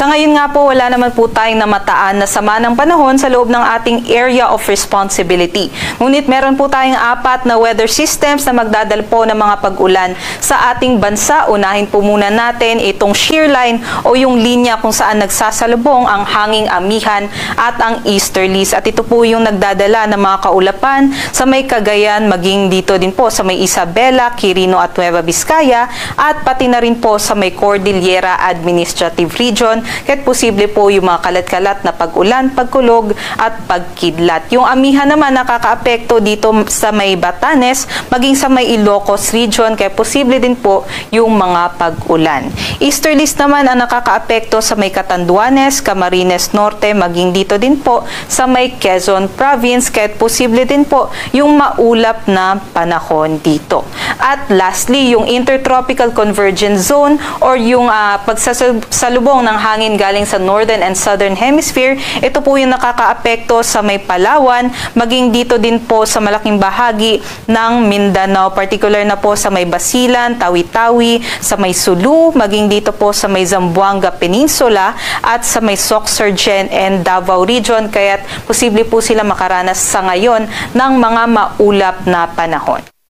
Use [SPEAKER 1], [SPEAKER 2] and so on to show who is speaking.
[SPEAKER 1] Sa ngayon nga po, wala naman po tayong namataan na sama ng panahon sa loob ng ating area of responsibility. Ngunit meron po tayong 4 na weather systems na magdadala po ng mga pag-ulan sa ating bansa. Unahin po muna natin itong shear line o yung linya kung saan nagsasalubong ang hanging amihan at ang easterlies. At ito po yung nagdadala ng mga kaulapan sa may Cagayan, maging dito din po sa may Isabela, Quirino at Nueva Vizcaya at pati na rin po sa may Cordillera Administrative Region. Kahit posible po yung mga kalat-kalat na pag-ulan, pagkulog at pagkidlat. Yung amihan naman nakakaapekto dito sa may Batanes, maging sa may Ilocos Region, kaya posible din po yung mga pag-ulan. Easterlies naman ang nakakaapekto sa may Catanduanes, Camarines Norte, maging dito din po sa may Quezon Province, kaya posible din po yung maulap na panahon dito. At lastly, yung Intertropical Convergence Zone or yung pagsasalubong ng hangin galing sa Northern and Southern Hemisphere, ito po yung nakakaapekto sa may Palawan, maging dito din po sa malaking bahagi ng Mindanao, particular na po sa may Basilan, Tawi-Tawi, sa may Sulu, maging dito po sa may Zamboanga Peninsula at sa may Sorsogon and Davao Region, kaya't posible po sila makaranas sa ngayon ng mga maulap na panahon.